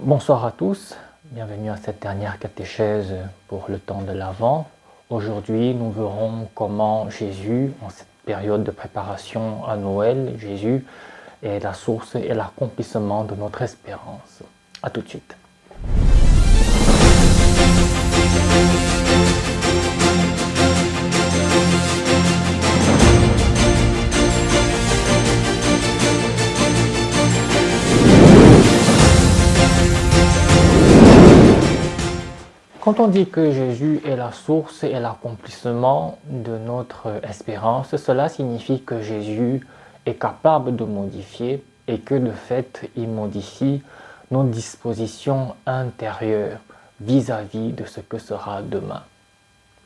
Bonsoir à tous, bienvenue à cette dernière catéchèse pour le temps de l'Avent. Aujourd'hui, nous verrons comment Jésus, en cette période de préparation à Noël, Jésus est la source et l'accomplissement de notre espérance. A tout de suite. Quand on dit que Jésus est la source et l'accomplissement de notre espérance, cela signifie que Jésus est capable de modifier et que de fait, il modifie nos dispositions intérieures vis-à-vis de ce que sera demain.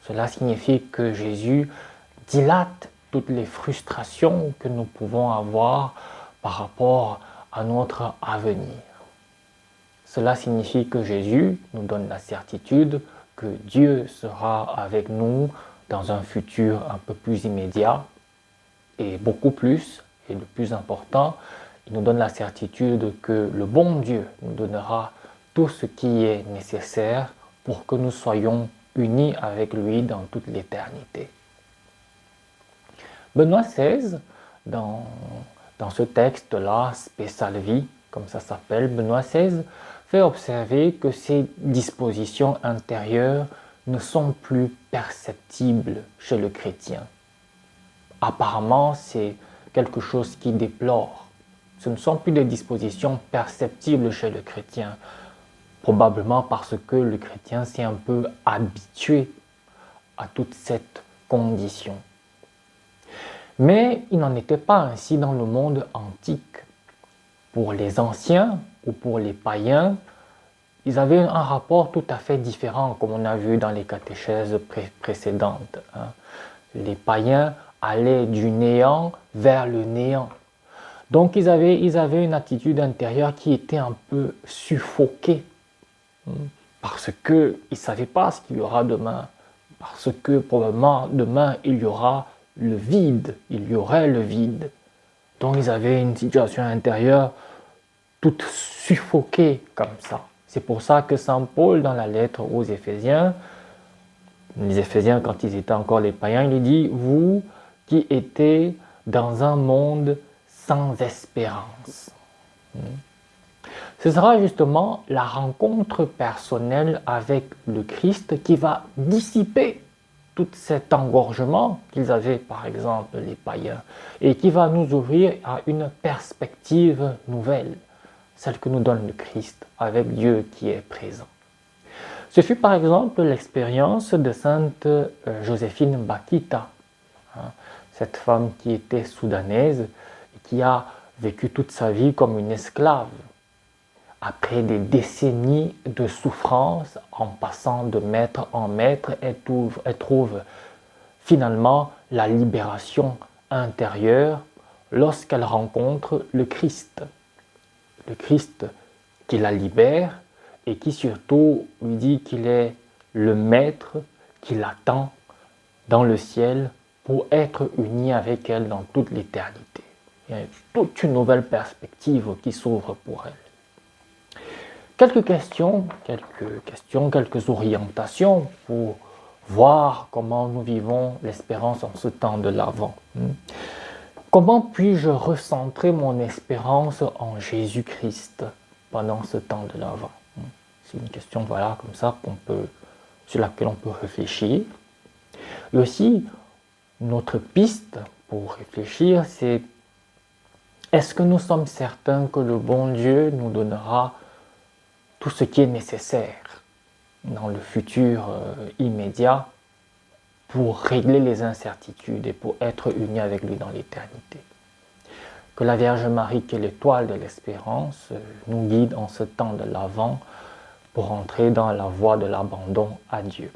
Cela signifie que Jésus dilate toutes les frustrations que nous pouvons avoir par rapport à notre avenir. Cela signifie que Jésus nous donne la certitude que Dieu sera avec nous dans un futur un peu plus immédiat et beaucoup plus, et le plus important, il nous donne la certitude que le bon Dieu nous donnera tout ce qui est nécessaire pour que nous soyons unis avec lui dans toute l'éternité. Benoît XVI, dans ce texte-là, Spe Salvi, comme ça s'appelle, Benoît XVI fait observer que ces dispositions intérieures ne sont plus perceptibles chez le chrétien. Apparemment, c'est quelque chose qui déplore. Ce ne sont plus des dispositions perceptibles chez le chrétien, probablement parce que le chrétien s'est un peu habitué à toute cette condition. Mais il n'en était pas ainsi dans le monde antique. Pour les anciens ou pour les païens, ils avaient un rapport tout à fait différent, comme on a vu dans les catéchèses précédentes. Les païens allaient du néant vers le néant. Donc ils avaient une attitude intérieure qui était un peu suffoquée, parce qu'ils ne savaient pas ce qu'il y aura demain, parce que probablement demain il y aura le vide, il y aurait le vide. Donc ils avaient une situation intérieure toute suffoquée comme ça. C'est pour ça que Saint Paul, dans la lettre aux Éphésiens, les Éphésiens quand ils étaient encore les païens, il dit « Vous qui étiez dans un monde sans espérance ». Ce sera justement la rencontre personnelle avec le Christ qui va dissiper tout cet engorgement qu'ils avaient, par exemple, les païens, et qui va nous ouvrir à une perspective nouvelle, celle que nous donne le Christ, avec Dieu qui est présent. Ce fut par exemple l'expérience de sainte Joséphine Bakhita, cette femme qui était soudanaise et qui a vécu toute sa vie comme une esclave. Après des décennies de souffrance, en passant de maître en maître, elle trouve finalement la libération intérieure lorsqu'elle rencontre le Christ. Le Christ qui la libère et qui surtout lui dit qu'il est le maître qui l'attend dans le ciel pour être uni avec elle dans toute l'éternité. Il y a toute une nouvelle perspective qui s'ouvre pour elle. Quelques questions, quelques orientations pour voir comment nous vivons l'espérance en ce temps de l'Avent. Comment puis-je recentrer mon espérance en Jésus-Christ pendant ce temps de l'Avent? C'est une question, voilà, comme ça, sur laquelle on peut réfléchir. Et aussi, notre piste pour réfléchir, c'est est-ce que nous sommes certains que le bon Dieu nous donnera tout ce qui est nécessaire dans le futur immédiat pour régler les incertitudes et pour être unis avec lui dans l'éternité. Que la Vierge Marie, qui est l'étoile de l'espérance, nous guide en ce temps de l'Avent pour entrer dans la voie de l'abandon à Dieu.